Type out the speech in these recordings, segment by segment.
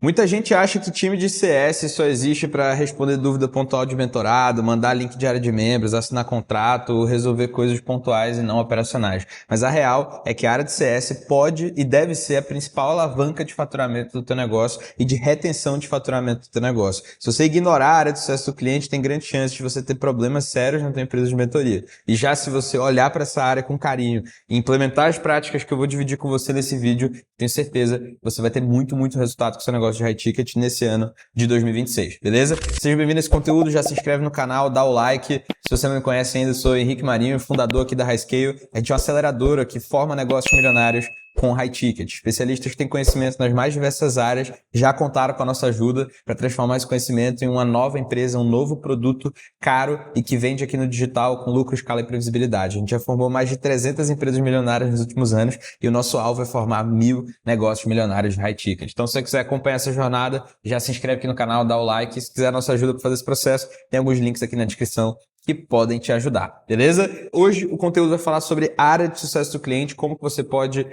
Muita gente acha que time de CS só existe para responder dúvida pontual de mentorado, mandar link de área de membros, assinar contrato, resolver coisas pontuais e não operacionais. Mas a real é que a área de CS pode e deve ser a principal alavanca de faturamento do teu negócio e de retenção de faturamento do teu negócio. Se você ignorar a área de sucesso do cliente, tem grande chance de você ter problemas sérios na tua empresa de mentoria. E já se você olhar para essa área com carinho e implementar as práticas que eu vou dividir com você nesse vídeo, tenho certeza que você vai ter muito resultado com o seu negócio de high ticket nesse ano de 2026, beleza? Seja bem-vindo a esse conteúdo, já se inscreve no canal, dá o like. Se você não me conhece ainda, eu sou Henrique Marinho, fundador aqui da Highscale. A gente é uma aceleradora que forma negócios milionários com high ticket. Especialistas que têm conhecimento nas mais diversas áreas já contaram com a nossa ajuda para transformar esse conhecimento em uma nova empresa, um novo produto caro e que vende aqui no digital com lucro, escala e previsibilidade. A gente já formou mais de 300 empresas milionárias nos últimos anos e o nosso alvo é formar 1000 negócios milionários de high ticket. Então, se você quiser acompanhar essa jornada, já se inscreve aqui no canal, dá o like. Se quiser a nossa ajuda para fazer esse processo, tem alguns links aqui na descrição que podem te ajudar, beleza? Hoje o conteúdo vai falar sobre a área de sucesso do cliente, como que você pode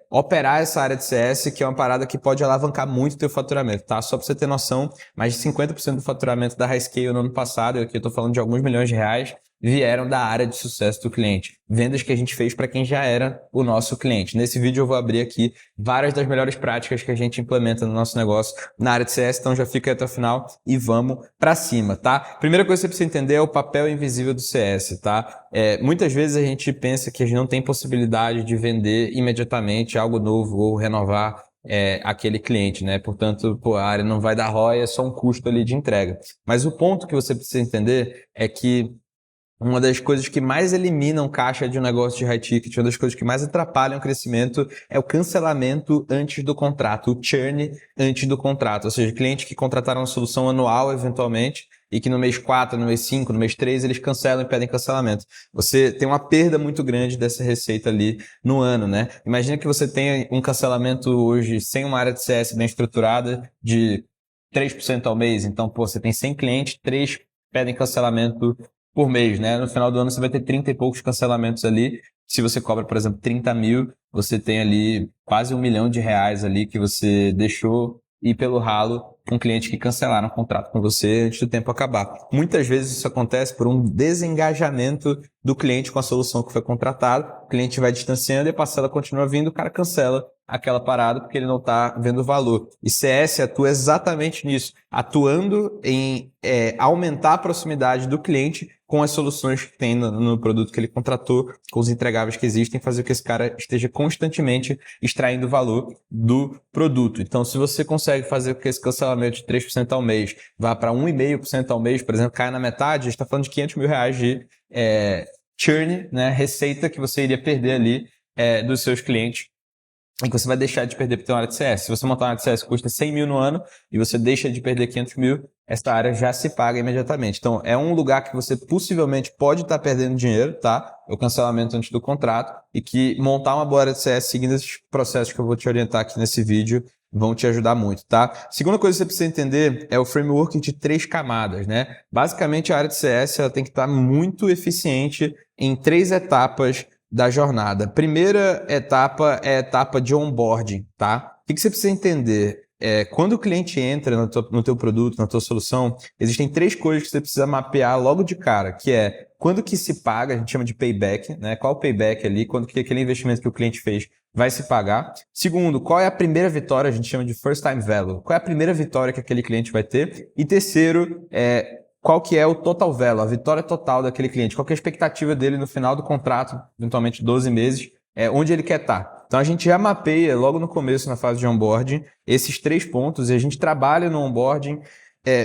operar essa área de CS, que é uma parada que pode alavancar muito o teu faturamento, tá? Só para você ter noção, mais de 50% do faturamento da Highscale no ano passado, aqui eu tô falando de alguns milhões de reais, vieram da área de sucesso do cliente. Vendas que a gente fez para quem já era o nosso cliente. Nesse vídeo eu vou abrir aqui várias das melhores práticas que a gente implementa no nosso negócio na área de CS, então já fica aí até o final e vamos para cima, tá? Primeira coisa que você precisa entender é o papel invisível do CS, tá? Muitas vezes a gente pensa que a gente não tem possibilidade de vender imediatamente algo novo ou renovar aquele cliente, né? Portanto, a área não vai dar ROI, é só um custo ali de entrega. Mas o ponto que você precisa entender é que uma das coisas que mais eliminam caixa de um negócio de high ticket, uma das coisas que mais atrapalham o crescimento é o cancelamento antes do contrato, o churn antes do contrato. Ou seja, clientes que contrataram uma solução anual eventualmente e que no mês 4, no mês 5, no mês 3 eles cancelam e pedem cancelamento. Você tem uma perda muito grande dessa receita ali no ano, né? Imagina que você tenha um cancelamento hoje sem uma área de CS bem estruturada de 3% ao mês. Então, você tem 100 clientes, 3 pedem cancelamento por mês, né? No final do ano você vai ter 30 e poucos cancelamentos ali. Se você cobra, por exemplo, 30 mil, você tem ali quase R$ 1 milhão ali que você deixou ir pelo ralo com clientes que cancelaram o contrato com você antes do tempo acabar. Muitas vezes isso acontece por um desengajamento do cliente com a solução que foi contratada. O cliente vai distanciando e a parcela continua vindo, o cara cancela aquela parada porque ele não está vendo valor. E CS atua exatamente nisso, atuando em aumentar a proximidade do cliente com as soluções que tem no produto que ele contratou, com os entregáveis que existem, fazer com que esse cara esteja constantemente extraindo valor do produto. Então, se você consegue fazer com que esse cancelamento de 3% ao mês vá para 1,5% ao mês, por exemplo, caia na metade, a gente está falando de R$ 500 mil de churn, né, receita que você iria perder ali dos seus clientes e que você vai deixar de perder para ter uma área de CS. Se você montar uma área de CS que custa 100 mil no ano e você deixa de perder 500 mil, essa área já se paga imediatamente. Então, é um lugar que você possivelmente pode estar perdendo dinheiro, tá? O cancelamento antes do contrato e que montar uma boa área de CS seguindo esses processos que eu vou te orientar aqui nesse vídeo vão te ajudar muito, tá? Segunda coisa que você precisa entender é o framework de 3 camadas, né? Basicamente, a área de CS ela tem que estar muito eficiente em 3 etapas da jornada. Primeira etapa é a etapa de onboarding, tá? O que você precisa entender? Quando o cliente entra no teu produto, na tua solução, existem 3 coisas que você precisa mapear logo de cara, que é quando que se paga, a gente chama de payback, né? Qual o payback ali, quando que aquele investimento que o cliente fez vai se pagar. Segundo, qual é a primeira vitória, a gente chama de first time value, qual é a primeira vitória que aquele cliente vai ter. E terceiro, qual que é o total value, a vitória total daquele cliente, qual que é a expectativa dele no final do contrato, eventualmente 12 meses, onde ele quer estar. Então a gente já mapeia logo no começo, na fase de onboarding, esses 3 pontos e a gente trabalha no onboarding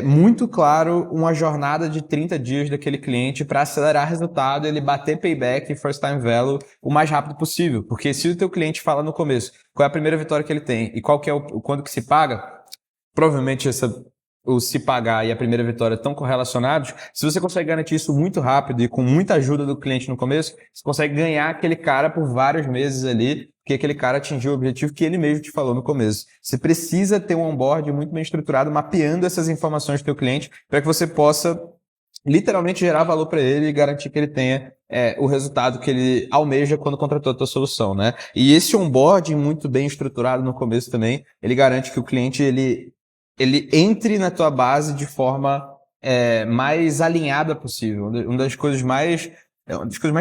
muito claro uma jornada de 30 dias daquele cliente para acelerar resultado, ele bater payback e first time value o mais rápido possível. Porque se o teu cliente fala no começo qual é a primeira vitória que ele tem e qual que é quando que se paga, provavelmente o se pagar e a primeira vitória estão correlacionados. Se você consegue garantir isso muito rápido e com muita ajuda do cliente no começo, você consegue ganhar aquele cara por vários meses ali, porque aquele cara atingiu o objetivo que ele mesmo te falou no começo. Você precisa ter um onboard muito bem estruturado, mapeando essas informações do teu cliente, para que você possa literalmente gerar valor para ele e garantir que ele tenha o resultado que ele almeja quando contratou a tua solução, né? E esse onboarding muito bem estruturado no começo também, ele garante que o cliente ele entre na tua base de forma mais alinhada possível. Uma das coisas mais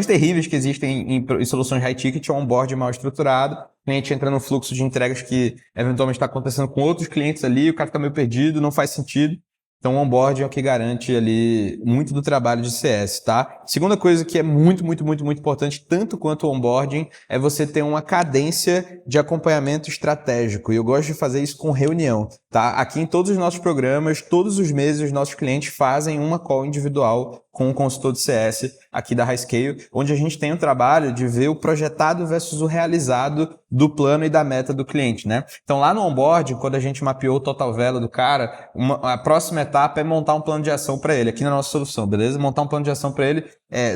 terríveis que existem em soluções high ticket é o onboarding mal estruturado. O cliente entra no fluxo de entregas que eventualmente está acontecendo com outros clientes ali, o cara fica meio perdido, não faz sentido. Então, o onboarding é o que garante ali muito do trabalho de CS, tá? Segunda coisa que é muito, muito, muito, muito importante, tanto quanto o onboarding, é você ter uma cadência de acompanhamento estratégico. E eu gosto de fazer isso com reunião, tá? Aqui em todos os nossos programas, todos os meses, os nossos clientes fazem uma call individual com um consultor de CS aqui da Hiscale, onde a gente tem o trabalho de ver o projetado versus o realizado do plano e da meta do cliente, né? Então, lá no onboarding, quando a gente mapeou o total value do cara, a próxima etapa é montar um plano de ação para ele, aqui na nossa solução, beleza? Montar um plano de ação para ele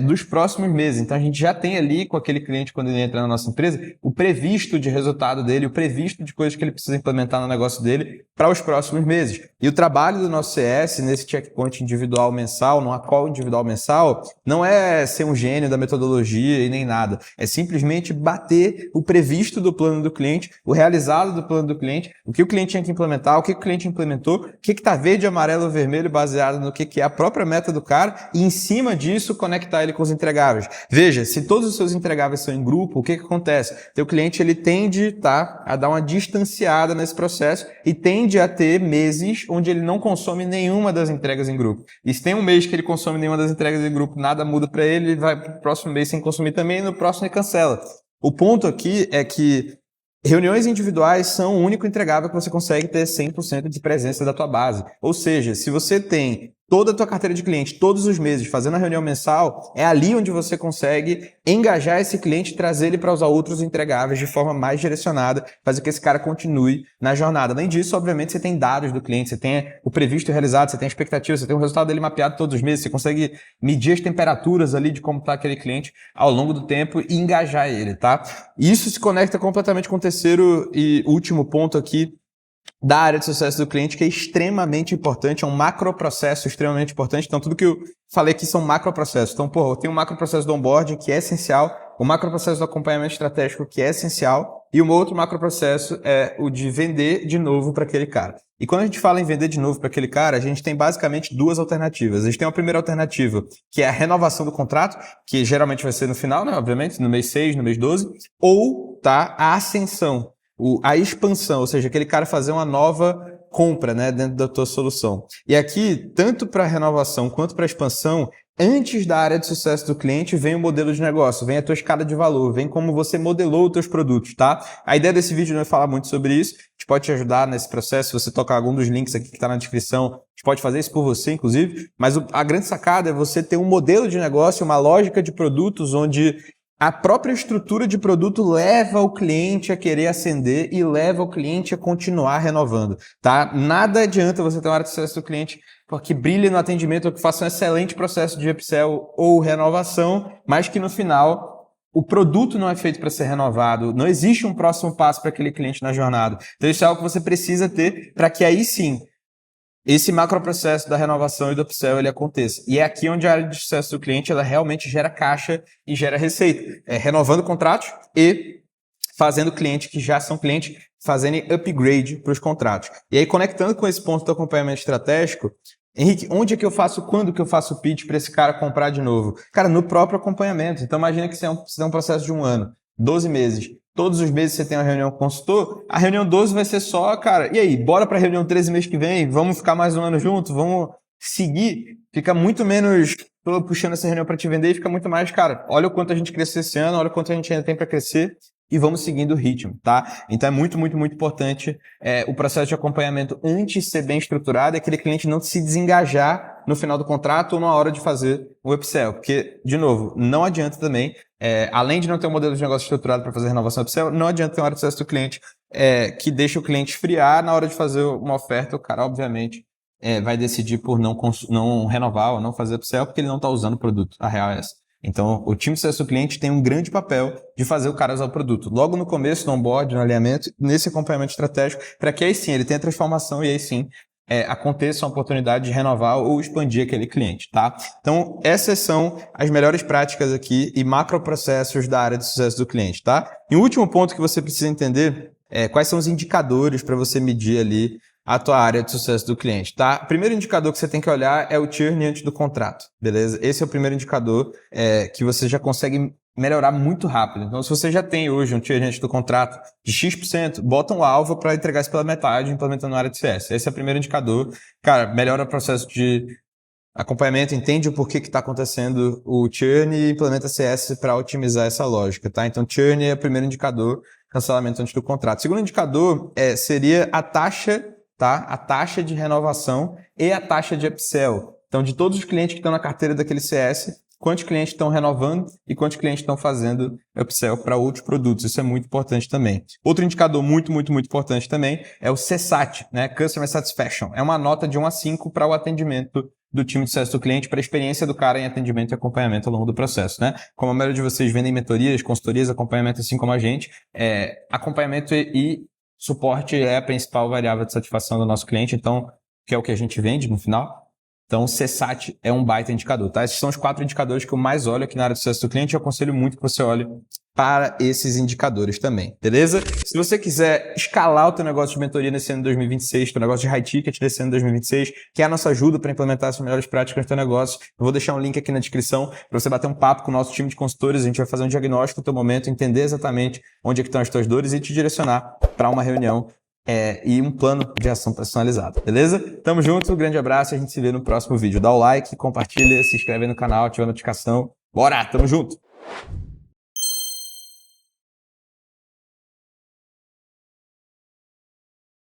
dos próximos meses. Então, a gente já tem ali com aquele cliente, quando ele entra na nossa empresa, o previsto de resultado dele, o previsto de coisas que ele precisa implementar no negócio dele para os próximos meses. E o trabalho do nosso CS, nesse checkpoint individual mensal, numa call individual mensal, não é ser um gênio da metodologia e nem nada. É simplesmente bater o previsto do plano do cliente, o realizado do plano do cliente, o que o cliente tinha que implementar, o que o cliente implementou, o que está verde, amarelo ou vermelho, baseado no que é a própria meta do cara, e em cima disso conectar ele com os entregáveis. Veja, se todos os seus entregáveis são em grupo, o que acontece? Teu cliente ele tende a dar uma distanciada nesse processo e tende a ter meses onde ele não consome nenhuma das entregas em grupo. E se tem um mês que ele consome nenhuma das entregas em grupo, nada muda para ele, ele vai pro próximo mês sem consumir também, e no próximo ele cancela. O ponto aqui é que reuniões individuais são o único entregável que você consegue ter 100% de presença da tua base. Ou seja, se você tem toda a tua carteira de cliente todos os meses fazendo a reunião mensal, é ali onde você consegue engajar esse cliente e trazer ele para usar outros entregáveis de forma mais direcionada, fazer com que esse cara continue na jornada. Além disso, obviamente, você tem dados do cliente, você tem o previsto e realizado, você tem a expectativa, você tem o resultado dele mapeado todos os meses, você consegue medir as temperaturas ali de como está aquele cliente ao longo do tempo e engajar ele, tá? Isso se conecta completamente com o terceiro e último ponto aqui da área de sucesso do cliente, que é extremamente importante, é um macroprocesso extremamente importante. Então, tudo que eu falei aqui são macroprocessos. Então, eu tenho um macroprocesso do onboarding, que é essencial, o macroprocesso do acompanhamento estratégico, que é essencial, e um outro macroprocesso é o de vender de novo para aquele cara. E quando a gente fala em vender de novo para aquele cara, a gente tem basicamente duas alternativas. A gente tem uma primeira alternativa, que é a renovação do contrato, que geralmente vai ser no final, né, obviamente, no mês 6, no mês 12, ou a ascensão, a expansão, ou seja, aquele cara fazer uma nova compra, né, dentro da tua solução. E aqui, tanto para renovação quanto para expansão, antes da área de sucesso do cliente, vem o modelo de negócio, vem a tua escada de valor, vem como você modelou os teus produtos, tá? A ideia desse vídeo não é falar muito sobre isso, a gente pode te ajudar nesse processo, se você tocar algum dos links aqui que está na descrição, a gente pode fazer isso por você, inclusive, mas a grande sacada é você ter um modelo de negócio, uma lógica de produtos onde a própria estrutura de produto leva o cliente a querer ascender e leva o cliente a continuar renovando, tá? Nada adianta você ter uma área de sucesso do cliente que brilhe no atendimento ou que faça um excelente processo de upsell ou renovação, mas que no final o produto não é feito para ser renovado, não existe um próximo passo para aquele cliente na jornada. Então isso é algo que você precisa ter para que aí sim esse macroprocesso da renovação e do upsell ele aconteça. E é aqui onde a área de sucesso do cliente ela realmente gera caixa e gera receita. Renovando contratos e fazendo clientes que já são clientes fazendo upgrade para os contratos. E aí, conectando com esse ponto do acompanhamento estratégico, Henrique, onde é que eu faço, quando que eu faço o pitch para esse cara comprar de novo? Cara, no próprio acompanhamento. Então, imagina que você é um processo de 1 ano, 12 meses. Todos os meses você tem uma reunião com o consultor, a reunião 12 vai ser só, cara, e aí, bora para a reunião 13 mês que vem, vamos ficar mais 1 ano juntos, vamos seguir, fica muito menos, tô puxando essa reunião para te vender e fica muito mais, cara, olha o quanto a gente cresceu esse ano, olha o quanto a gente ainda tem para crescer e vamos seguindo o ritmo, tá? Então é muito, muito, muito importante o processo de acompanhamento antes de ser bem estruturado e aquele cliente não se desengajar no final do contrato ou na hora de fazer o upsell, porque, de novo, não adianta também além de não ter um modelo de negócio estruturado para fazer renovação upsell, não adianta ter uma área de sucesso do cliente que deixa o cliente esfriar na hora de fazer uma oferta. O cara, obviamente, vai decidir por não renovar ou não fazer upsell porque ele não está usando o produto. A real é essa. Então, o time de sucesso do cliente tem um grande papel de fazer o cara usar o produto. Logo no começo, no onboard, no alinhamento, nesse acompanhamento estratégico, para que aí sim ele tenha transformação e aí sim aconteça uma oportunidade de renovar ou expandir aquele cliente, tá? Então, essas são as melhores práticas aqui e macroprocessos da área de sucesso do cliente, tá? E o último ponto que você precisa entender é quais são os indicadores para você medir ali a tua área de sucesso do cliente, tá? O primeiro indicador que você tem que olhar é o churn antes do contrato, beleza? Esse é o primeiro indicador que você já consegue melhorar muito rápido. Então, se você já tem hoje um churn antes do contrato de X%, bota um alvo para entregar isso pela metade, implementando na área de CS. Esse é o primeiro indicador. Cara, melhora o processo de acompanhamento, entende o porquê que está acontecendo o churn e implementa CS para otimizar essa lógica, tá? Então, churn é o primeiro indicador, cancelamento antes do contrato. O segundo indicador seria a taxa, tá? A taxa de renovação e a taxa de upsell. Então, de todos os clientes que estão na carteira daquele CS, quantos clientes estão renovando e quantos clientes estão fazendo upsell para outros produtos. Isso é muito importante também. Outro indicador muito importante também é o CSAT, né? Customer Satisfaction. É uma nota de 1 a 5 para o atendimento do time de sucesso do cliente, para a experiência do cara em atendimento e acompanhamento ao longo do processo, né? Como a maioria de vocês vendem mentorias, consultorias, acompanhamento, assim como a gente, acompanhamento e suporte é a principal variável de satisfação do nosso cliente, então, que é o que a gente vende no final. Então, o CSAT é um baita indicador, tá? Esses são os 4 indicadores que eu mais olho aqui na área de sucesso do cliente. Eu aconselho muito que você olhe para esses indicadores também, beleza? Se você quiser escalar o teu negócio de mentoria nesse ano de 2026, teu negócio de high ticket nesse ano de 2026, quer a nossa ajuda para implementar as melhores práticas no teu negócio, eu vou deixar um link aqui na descrição para você bater um papo com o nosso time de consultores. A gente vai fazer um diagnóstico do teu momento, entender exatamente onde é que estão as tuas dores e te direcionar para uma reunião e um plano de ação personalizado, beleza? Tamo junto, um grande abraço e a gente se vê no próximo vídeo. Dá o like, compartilha, se inscreve aí no canal, ativa a notificação. Bora, tamo junto!